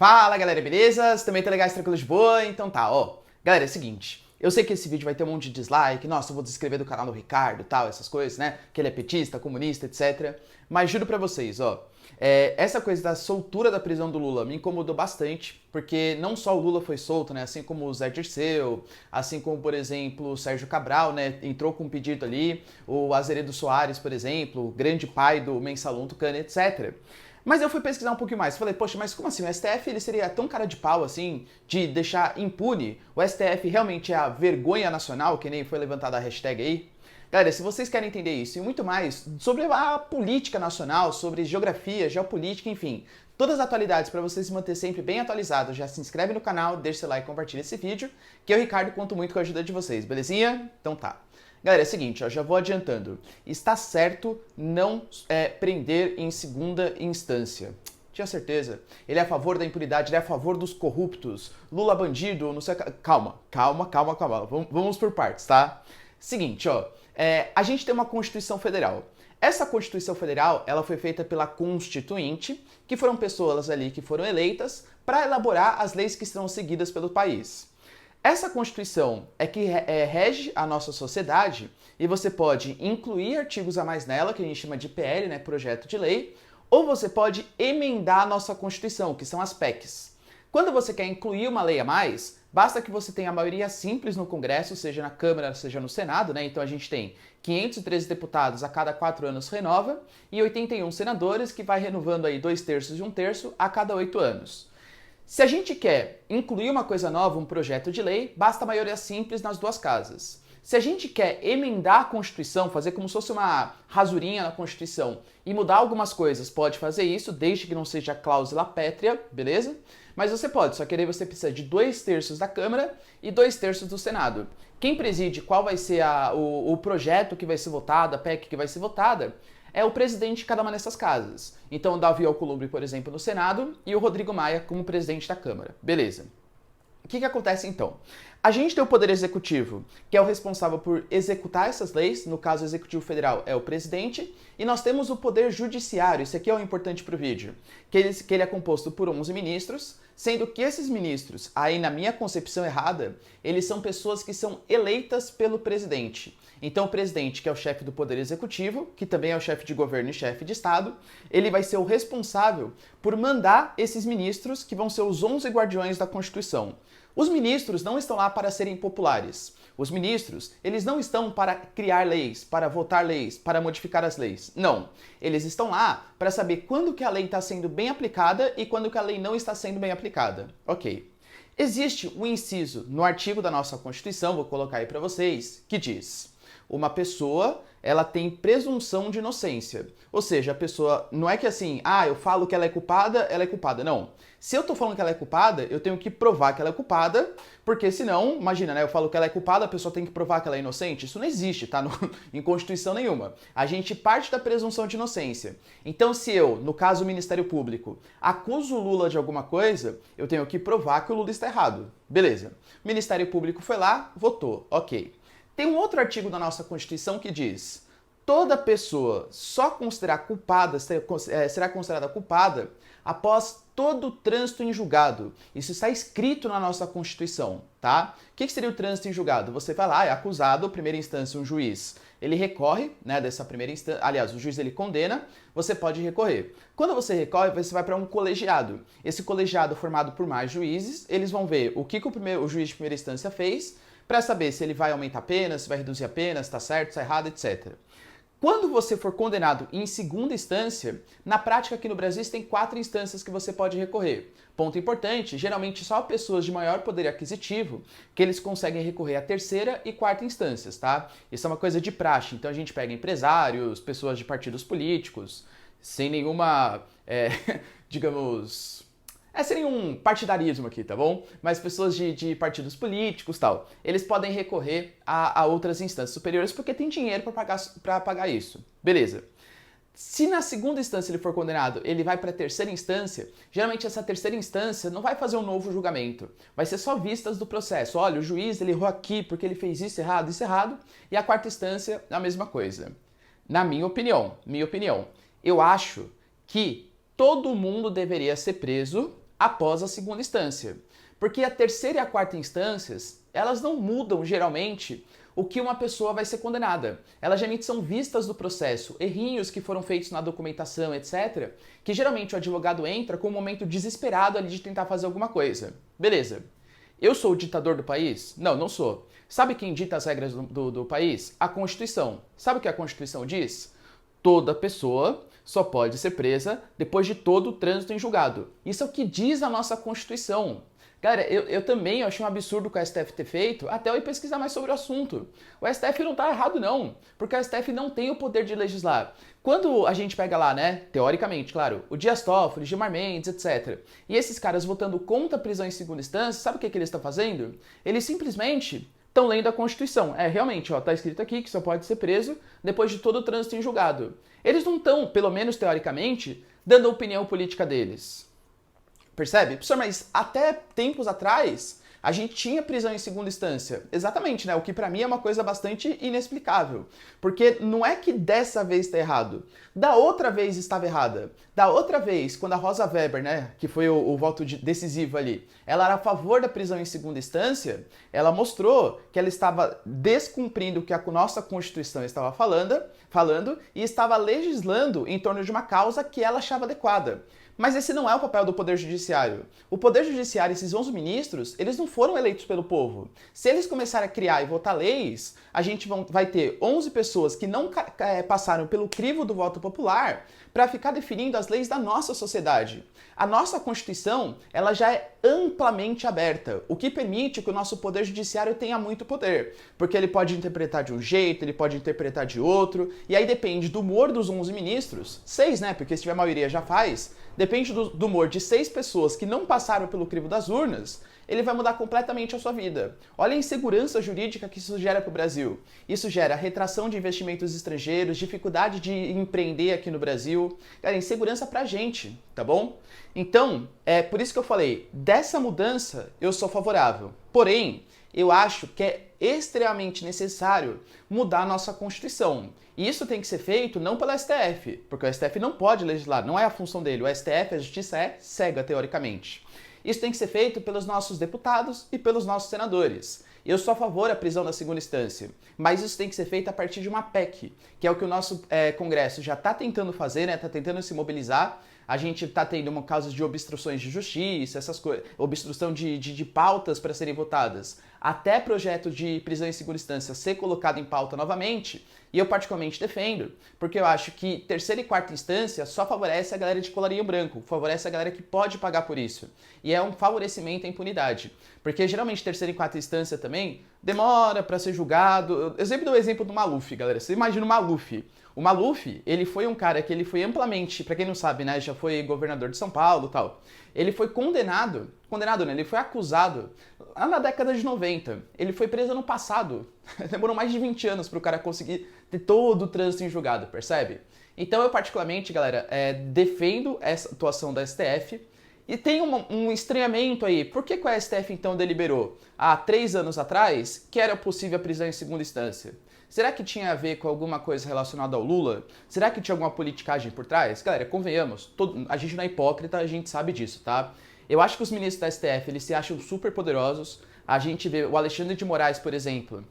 Fala galera, beleza? Vocês também tá legais, tranquilos de boa? Então tá, ó. Galera, é o seguinte, eu sei que esse vídeo vai ter um monte de dislike, nossa, eu vou descrever do canal do Ricardo, tal, essas coisas, né? Que ele é petista, comunista, etc. Mas juro pra vocês, ó, essa coisa da soltura da prisão do Lula me incomodou bastante, porque não só o Lula foi solto, né? Assim como o Zé Dirceu, assim como, por exemplo, o Sérgio Cabral, né? Entrou com um pedido ali, o Azeredo Soares, por exemplo, o grande pai do Mensalão Tucano, etc. Mas eu fui pesquisar um pouquinho mais. Falei, poxa, mas como assim? O STF ele seria tão cara de pau assim, de deixar impune? O STF realmente é a vergonha nacional, que nem foi levantada a hashtag aí? Galera, se vocês querem entender isso e muito mais sobre a política nacional, sobre geografia, geopolítica, enfim, todas as atualidades para você se manter sempre bem atualizado, já se inscreve no canal, deixa seu like e compartilha esse vídeo, que eu, Ricardo, conto muito com a ajuda de vocês, belezinha? Então tá. Galera, é o seguinte, ó, já vou adiantando. Está certo não prender em segunda instância. Tinha certeza. Ele é a favor da impunidade, ele é a favor dos corruptos. Lula bandido, não sei... Calma. Vamos por partes, tá? Seguinte, ó. A gente tem uma Constituição Federal. Essa Constituição Federal, ela foi feita pela Constituinte, que foram pessoas ali que foram eleitas para elaborar as leis que serão seguidas pelo país. Essa Constituição é que rege a nossa sociedade e você pode incluir artigos a mais nela, que a gente chama de PL, né, projeto de lei, ou você pode emendar a nossa Constituição, que são as PECs. Quando você quer incluir uma lei a mais, basta que você tenha a maioria simples no Congresso, seja na Câmara, seja no Senado, né? Então a gente tem 513 deputados a cada 4 anos renova e 81 senadores, que vai renovando aí 2/3 e 1/3 a cada 8 anos. Se a gente quer incluir uma coisa nova, um projeto de lei, basta a maioria simples nas duas casas. Se a gente quer emendar a Constituição, fazer como se fosse uma rasurinha na Constituição e mudar algumas coisas, pode fazer isso, desde que não seja cláusula pétrea, beleza? Mas você pode, só que aí você precisa de 2/3 da Câmara e 2/3 do Senado. Quem preside qual vai ser o projeto que vai ser votado, a PEC que vai ser votada, é o presidente de cada uma dessas casas. Então, o Davi Alcolumbre, por exemplo, no Senado, e o Rodrigo Maia como presidente da Câmara. Beleza. O que acontece então? A gente tem o Poder Executivo, que é o responsável por executar essas leis, no caso o Executivo Federal é o presidente, e nós temos o Poder Judiciário, isso aqui é o importante para o vídeo, que ele é composto por 11 ministros, sendo que esses ministros, aí na minha concepção errada, eles são pessoas que são eleitas pelo presidente. Então o presidente, que é o chefe do Poder Executivo, que também é o chefe de governo e chefe de Estado, ele vai ser o responsável por mandar esses ministros, que vão ser os 11 guardiões da Constituição. Os ministros não estão lá para serem populares. Os ministros, eles não estão para criar leis, para votar leis, para modificar as leis. Não. Eles estão lá para saber quando que a lei está sendo bem aplicada e quando que a lei não está sendo bem aplicada. Ok. Existe um inciso no artigo da nossa Constituição, vou colocar aí para vocês, que diz: uma pessoa, ela tem presunção de inocência. Ou seja, a pessoa, não é que assim, eu falo que ela é culpada. Não. Se eu tô falando que ela é culpada, eu tenho que provar que ela é culpada, porque senão, imagina, né, eu falo que ela é culpada, a pessoa tem que provar que ela é inocente. Isso não existe, tá? Em Constituição nenhuma. A gente parte da presunção de inocência. Então, se eu, no caso o Ministério Público, acuso o Lula de alguma coisa, eu tenho que provar que o Lula está errado. Beleza. O Ministério Público foi lá, votou. Ok. Tem um outro artigo da nossa Constituição que diz: toda pessoa só será considerada culpada após todo o trânsito em julgado. Isso está escrito na nossa Constituição, tá? O que seria o trânsito em julgado? Você vai lá, é acusado, primeira instância, um juiz, ele recorre, né, dessa primeira instância, aliás, o juiz ele condena, você pode recorrer. Quando você recorre, você vai para um colegiado. Esse colegiado formado por mais juízes, eles vão ver o que o juiz de primeira instância fez, para saber se ele vai aumentar a pena, se vai reduzir a pena, se está certo, se está errado, etc. Quando você for condenado em segunda instância, na prática aqui no Brasil tem 4 instâncias que você pode recorrer. Ponto importante, geralmente só pessoas de maior poder aquisitivo que eles conseguem recorrer à terceira e quarta instâncias, tá? Isso é uma coisa de praxe, então a gente pega empresários, pessoas de partidos políticos, sem nenhuma, digamos... sem nenhum partidarismo aqui, tá bom? Mas pessoas de partidos políticos e tal, eles podem recorrer a outras instâncias superiores porque tem dinheiro para pagar isso. Beleza. Se na segunda instância ele for condenado, ele vai para a terceira instância, geralmente essa terceira instância não vai fazer um novo julgamento. Vai ser só vistas do processo. Olha, o juiz ele errou aqui porque ele fez isso errado, e a quarta instância a mesma coisa. Na minha opinião, eu acho que todo mundo deveria ser preso após a segunda instância. Porque a terceira e a quarta instâncias, elas não mudam geralmente o que uma pessoa vai ser condenada. Elas geralmente são vistas do processo, errinhos que foram feitos na documentação, etc., que geralmente o advogado entra com um momento desesperado ali de tentar fazer alguma coisa. Beleza. Eu sou o ditador do país? Não, não sou. Sabe quem dita as regras do país? A Constituição. Sabe o que a Constituição diz? Toda pessoa só pode ser presa depois de todo o trânsito em julgado. Isso é o que diz a nossa Constituição. Galera, eu também achei um absurdo o que o STF ter feito, até eu ir pesquisar mais sobre o assunto. O STF não tá errado não, porque o STF não tem o poder de legislar. Quando a gente pega lá, né, teoricamente, claro, o Dias Toffoli, Gilmar Mendes, etc., e esses caras votando contra a prisão em segunda instância, sabe o que eles estão fazendo? Eles simplesmente estão lendo a Constituição. Realmente, ó, tá escrito aqui que só pode ser preso depois de todo o trânsito em julgado. Eles não estão, pelo menos teoricamente, dando a opinião política deles. Percebe? Professor, mas até tempos atrás a gente tinha prisão em segunda instância. Exatamente, né? O que pra mim é uma coisa bastante inexplicável. Porque não é que dessa vez está errado. Da outra vez estava errada. Da outra vez, quando a Rosa Weber, né, que foi o voto decisivo ali, ela era a favor da prisão em segunda instância, ela mostrou que ela estava descumprindo o que a nossa Constituição estava falando e estava legislando em torno de uma causa que ela achava adequada. Mas esse não é o papel do Poder Judiciário. O Poder Judiciário, esses 11 ministros, eles não foram eleitos pelo povo. Se eles começarem a criar e votar leis, a gente vai ter 11 pessoas que não passaram pelo crivo do voto popular para ficar definindo as leis da nossa sociedade. A nossa Constituição, ela já é amplamente aberta, o que permite que o nosso Poder Judiciário tenha muito poder, porque ele pode interpretar de um jeito, ele pode interpretar de outro, e aí depende do humor dos 11 ministros, 6, né, porque se tiver maioria já faz, depende do humor de 6 pessoas que não passaram pelo crivo das urnas, ele vai mudar completamente a sua vida. Olha a insegurança jurídica que isso gera para o Brasil. Isso gera retração de investimentos estrangeiros, dificuldade de empreender aqui no Brasil. Cara, insegurança pra gente, tá bom? Então, é por isso que eu falei, dessa mudança eu sou favorável. Porém, eu acho que é extremamente necessário mudar a nossa Constituição. E isso tem que ser feito não pelo STF, porque o STF não pode legislar, não é a função dele. O STF, a justiça é cega, teoricamente. Isso tem que ser feito pelos nossos deputados e pelos nossos senadores. Eu sou a favor da prisão na segunda instância, mas isso tem que ser feito a partir de uma PEC, que é o que o nosso Congresso já está tentando fazer, né? Está tentando se mobilizar. A gente está tendo casos de obstruções de justiça, essas coisas, obstrução de pautas para serem votadas, até projeto de prisão em segunda instância ser colocado em pauta novamente, e eu particularmente defendo, porque eu acho que terceira e quarta instância só favorece a galera de colarinho branco, favorece a galera que pode pagar por isso, e é um favorecimento à impunidade, porque geralmente terceira e quarta instância também demora para ser julgado. Eu sempre dou o exemplo do Maluf, galera. Você imagina o Maluf. O Maluf, ele foi um cara que ele foi amplamente, pra quem não sabe, né, já foi governador de São Paulo e tal. Ele foi condenado né, ele foi acusado lá na década de 90. Ele foi preso ano passado. Demorou mais de 20 anos pro cara conseguir ter todo o trânsito em julgado, percebe? Então eu particularmente, galera, defendo essa atuação da STF. E tem um estranhamento aí. Por que o STF então deliberou há 3 anos atrás que era possível a prisão em segunda instância? Será que tinha a ver com alguma coisa relacionada ao Lula? Será que tinha alguma politicagem por trás? Galera, convenhamos, a gente não é hipócrita, a gente sabe disso, tá? Eu acho que os ministros da STF, eles se acham super poderosos. A gente vê o Alexandre de Moraes, por exemplo,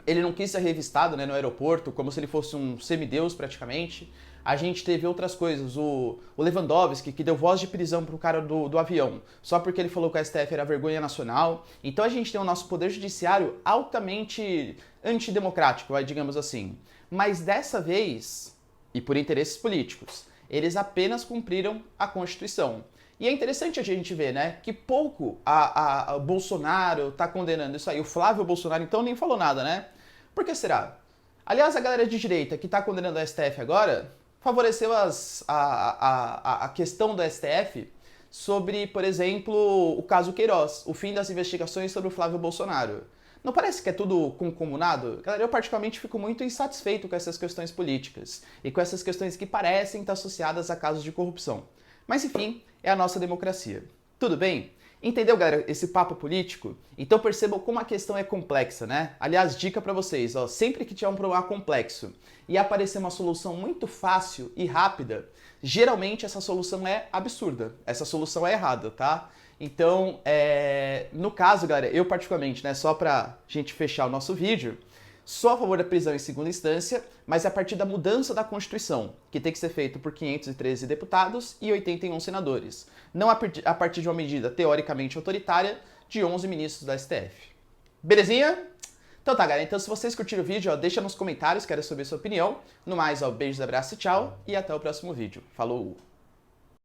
ele não quis ser revistado, né, no aeroporto, como se ele fosse um semideus praticamente. A gente teve outras coisas, o Lewandowski, que deu voz de prisão pro cara do avião, só porque ele falou que o STF era vergonha nacional. Então a gente tem o nosso poder judiciário altamente antidemocrático, digamos assim. Mas dessa vez, e por interesses políticos, eles apenas cumpriram a Constituição. E é interessante a gente ver, né, que pouco a Bolsonaro tá condenando isso aí. O Flávio Bolsonaro, então, nem falou nada, né? Por que será? Aliás, a galera de direita que tá condenando o STF agora favoreceu a questão do STF sobre, por exemplo, o caso Queiroz, o fim das investigações sobre o Flávio Bolsonaro. Não parece que é tudo concomunado? Galera, eu particularmente fico muito insatisfeito com essas questões políticas e com essas questões que parecem estar associadas a casos de corrupção. Mas enfim, é a nossa democracia. Tudo bem? Entendeu, galera, esse papo político? Então percebam como a questão é complexa, né? Aliás, dica pra vocês, ó, sempre que tiver um problema complexo e aparecer uma solução muito fácil e rápida, geralmente essa solução é absurda, essa solução é errada, tá? Então, no caso, galera, eu particularmente, né, só pra gente fechar o nosso vídeo, sou a favor da prisão em segunda instância, mas a partir da mudança da Constituição, que tem que ser feito por 513 deputados e 81 senadores, não a partir de uma medida teoricamente autoritária de 11 ministros da STF. Belezinha? Então tá, galera. Então se vocês curtiram o vídeo, ó, deixa nos comentários, quero saber a sua opinião. No mais, ó, beijos, abraço, tchau e até o próximo vídeo. Falou!